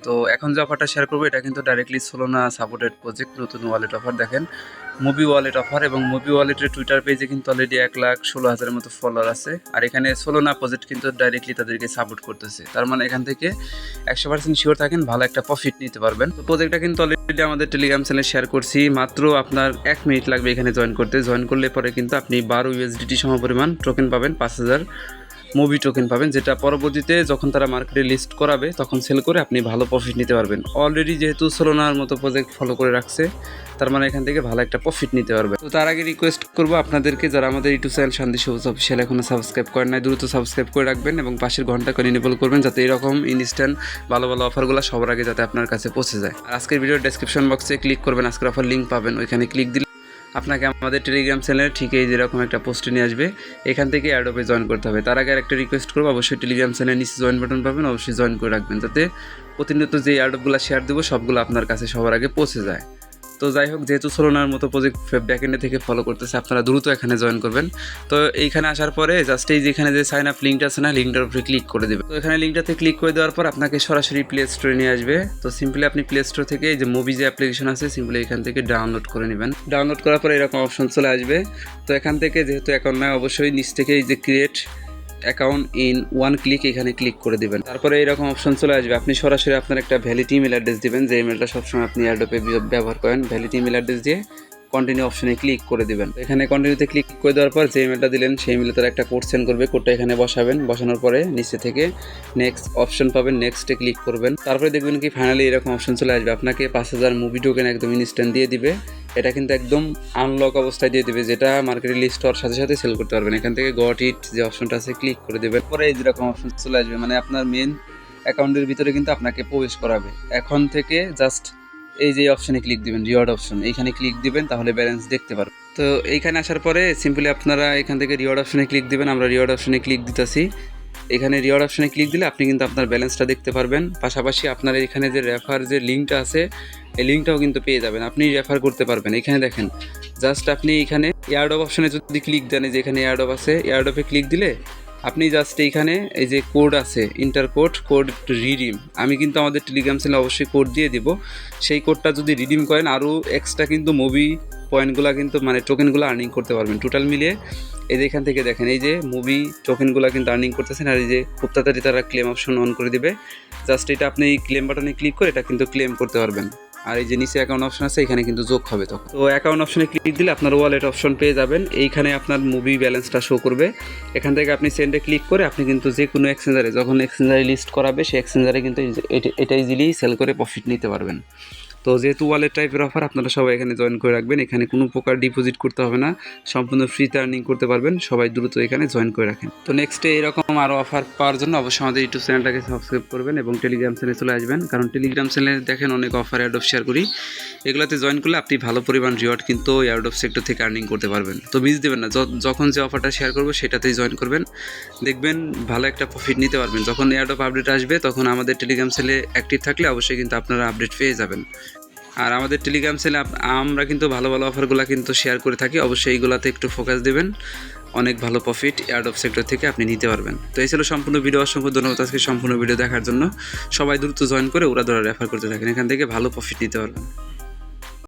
তো এখন যে অফারটা শেয়ার করবো এটা কিন্তু ডাইরেক্টলি সোলোনা সাপোর্টেড প্রজেক্ট, নতুন ওয়ালেট অফার। দেখেন মুভি ওয়ালেট অফার, এবং মুভি ওয়ালেটের টুইটার পেজে কিন্তু অলরেডি 1,16,000-এর মতো ফলোয়ার আছে। আর এখানে সোলোনা প্রজেক্ট কিন্তু ডাইরেক্টলি তাদেরকে সাপোর্ট করতেছে, তার মানে এখান থেকে 100% শিওর থাকেন ভালো একটা প্রফিট নিতে পারবেন। তো প্রজেক্টটা কিন্তু অলরেডি আমাদের টেলিগ্রাম চ্যানেলে শেয়ার করছি, মাত্র আপনার 1 মিনিট লাগবে এখানে জয়েন করতে। জয়েন করলে পরে কিন্তু আপনি 12 USDT সমপরিমাণ টোকেন পাবেন, 5,000 মুভি টোকেন পাবেন, যেটা পরবর্তীতে যখন তারা মার্কেটে লিস্ট করাবে তখন সেল করে আপনি ভালো প্রফিট নিতে পারবেন। অলরেডি যেহেতু সোলোনার মতো প্রজেক্ট ফলো করে রাখছে, তার মানে এখান থেকে ভালো একটা প্রফিট নিতে পারবে। তো তার আগে রিকোয়েস্ট করবো আপনাদেরকে, যারা আমাদের ইউটিউব চ্যানেল শান্তি সবুজ অফিসিয়াল এখনো সাবস্ক্রাইব করেন নাই, দ্রুত সাবস্ক্রাইব করে রাখবেন এবং পাশের ঘন্টা করে ইনেবল করবেন, যাতে এরকম ইনস্ট্যান্ট ভালো ভালো অফারগুলো সবার আগে যাতে আপনার কাছে পৌঁছে যায়। আর আজকের ভিডিওর ডেসক্রিপশন বক্সে ক্লিক করবেন, আজকের অফার লিঙ্ক পাবেন, ওইখানে ক্লিক দিলে আপনাকে আমাদের টেলিগ্রাম চ্যানেলে ঠিক এই যেরকম একটা পোস্টে নিয়ে আসবে, এখান থেকে অ্যাডোপে জয়েন করতে হবে। তার আগে একটা রিকোয়েস্ট করবো, অবশ্যই টেলিগ্রাম চ্যানেলের নিচে জয়েন বাটন পাবেন, অবশ্যই জয়েন করে রাখবেন, যাতে প্রতিনিয়ত যে অ্যাডোপগুলো শেয়ার দেবো সবগুলো আপনার কাছে সবার আগে পৌঁছে যায়। তো যাই হোক, যেহেতু সোলোনার মতো প্রজেক্ট ব্যাকএন্ডে থেকে ফলো করতেছে, আপনারা দ্রুত এখানে জয়েন করবেন। তো এইখানে আসার পরে জাস্ট এই যেখানে যে সাইন আপ লিঙ্কটা আছে না, লিঙ্কটার উপরে ক্লিক করে দেবেন। তো এখানে লিঙ্কটাতে ক্লিক করে দেওয়ার পর আপনাকে সরাসরি প্লে স্টোরে নিয়ে আসবে। তো সিম্পলি আপনি প্লে স্টোর থেকে এই যে মুভি যে অ্যাপ্লিকেশন আছে, সিম্পলি এখান থেকে ডাউনলোড করে নেবেন। ডাউনলোড করার পরে এরকম অপশন চলে আসবে। তো এখান থেকে যেহেতু অ্যাকাউন্ট নাই, অবশ্যই নিচ থেকে এই যে ক্রিয়েট অ্যাকাউন্ট ইন 1 ক্লিক এখানে ক্লিক করে দেবেন। তারপরে এরকম অপশন চলে আসবে, আপনি সরাসরি আপনার একটা ভ্যালিড ইমেল অ্যাড্রেস দিবেন, যে ইমেলটা সবসময় আপনি অ্যাডোপে ব্যবহার করেন। ভ্যালিড ইমেল অ্যাড্রেস দিয়ে কন্টিনিউ অপশনে ক্লিক করে দেবেন। এখানে কন্টিনিউতে ক্লিক করে দেওয়ার পর যে ইমেলটা দিলেন সেই ইমেলে তারা একটা কোড সেন্ড করবে, কোডটা এখানে বসাবেন। বসানোর পরে নিচে থেকে নেক্সট অপশন পাবেন, নেক্সটে ক্লিক করবেন। তারপরে দেখবেন কি ফাইনালি এরকম অপশন চলে আসবে, আপনাকে 5,000 মুভি টোকেন একদম ইনস্ট্যান্ট দিয়ে দিবে। এটা কিন্তু একদম আনলক অবস্থায় দিয়ে দিবে, যেটা মার্কেটে লিস্ট হওয়ার সাথে সাথে সেল করতে পারবেন। এখান থেকে গট ইট যে অপশনটা আছে ক্লিক করে দেবেন। পরে এই যেরকম অপশন চলে আসবে, মানে আপনার মেন অ্যাকাউন্টের ভিতরে কিন্তু আপনাকে প্রবেশ করাবে। এখন থেকে জাস্ট এই যে অপশনে ক্লিক দিবেন, রিওয়ার্ড অপশন, এইখানে ক্লিক দিবেন, তাহলে ব্যালেন্স দেখতে পারবেন। তো এইখানে আসার পরে সিম্পলি আপনারা এখান থেকে রিওয়ার্ড অপশনে ক্লিক দিবেন। আমরা রিওয়ার্ড অপশনে ক্লিক দিতেছি। এখানে রিওয়ার্ড অপশনে ক্লিক দিলে আপনি কিন্তু আপনার ব্যালেন্সটা দেখতে পারবেন। পাশাপাশি আপনার এখানে যে রেফার যে লিঙ্কটা আছে, এই লিঙ্কটাও কিন্তু পেয়ে যাবেন, আপনি রেফার করতে পারবেন। এখানে দেখেন জাস্ট আপনি এখানে এয়ারড্রপ অপশনে যদি ক্লিক দেন, যে এখানে এয়ারড্রপ আছে, এয়ারড্রপে ক্লিক দিলে আপনি জাস্ট এইখানে এই যে কোড আছে ইন্টার কোড রিডিম, আমি কিন্তু আমাদের টেলিগ্রাম চ্যানেলে অবশ্যই কোড দিয়ে দিব। সেই কোডটা যদি রিডিম করেন আরও এক্সট্রা কিন্তু মুভি পয়েন্টগুলো কিন্তু মানে টোকেনগুলো আর্নিং করতে পারবেন। টোটাল মিলিয়ে এই যে এখান থেকে দেখেন এই যে মুভি টোকেনগুলো কিন্তু আর্নিং করতেছেন। আর এই যে খুব তাড়াতাড়ি তারা ক্লেম অপশন অন করে দিবে, জাস্ট এটা আপনি এই ক্লেম বাটনে ক্লিক করে এটা কিন্তু ক্লেম করতে পারবেন। আর এই যে নিচে অ্যাকাউন্ট অপশন আছে, এখানে কিন্তু যোগ হবে তখন। তো অ্যাকাউন্ট অপশনে ক্লিক দিলে আপনার ওয়ালেট অপশন পেয়ে যাবেন, এইখানে আপনার মুভি ব্যালেন্সটা শো করবে। এখান থেকে আপনি সেন্ডে ক্লিক করে আপনি কিন্তু যে কোনো এক্সচেঞ্জারে, যখন এক্সচেঞ্জারে লিস্ট করাবে সেই এক্সচেঞ্জারে কিন্তু এটা ইজিলি সেল করে প্রফিট নিতে পারবেন। তো যেহেতু ওয়ালেট টাইপের অফার, আপনারা সবাই এখানে জয়েন করে রাখবেন। এখানে কোনো প্রকার ডিপোজিট করতে হবে না, সম্পূর্ণ ফ্রিতে আর্নিং করতে পারবেন। সবাই দ্রুত এখানে জয়েন করে রাখেন। তো নেক্সটে এরকম আরও অফার পাওয়ার জন্য অবশ্যই আমাদের ইউটিউব চ্যানেলটাকে সাবস্ক্রাইব করবেন এবং টেলিগ্রাম চ্যানেলে চলে আসবেন, কারণ টেলিগ্রাম চ্যানেলে দেখেন অনেক অফার অ্যাডপ শেয়ার করি। এগুলোতে জয়েন করলে আপনি ভালো পরিমাণ রিওয়ার্ড কিন্তু এয়ারড্রপ সেক্টর থেকে আর্নিং করতে পারবেন। তো মিস দেবেন না, যখন যে অফারটা শেয়ার করবো সেটাতেই জয়েন করবেন, দেখবেন ভালো একটা প্রফিট নিতে পারবেন। যখন এয়ারড্রপ আপডেট আসবে তখন আমাদের টেলিগ্রাম চ্যানেলে অ্যাক্টিভ থাকলে অবশ্যই কিন্তু আপনারা আপডেট পেয়ে যাবেন। আর আমাদের টেলিগ্রাম চ্যানেলে আমরা কিন্তু ভালো ভালো অফারগুলো কিন্তু শেয়ার করে থাকি, অবশ্যই এইগুলোতে একটু ফোকাস দেবেন, অনেক ভালো প্রফিট এয়ারড্রপ সেক্টর থেকে আপনি নিতে পারবেন। তো এই ছিল সম্পূর্ণ ভিডিও, অসংখ্য ধন্যবাদ আজকে সম্পূর্ণ ভিডিও দেখার জন্য। সবাই দ্রুত জয়েন করে ওরা রেফার করতে থাকেন, এখান থেকে ভালো প্রফিট নিতে পারবেন।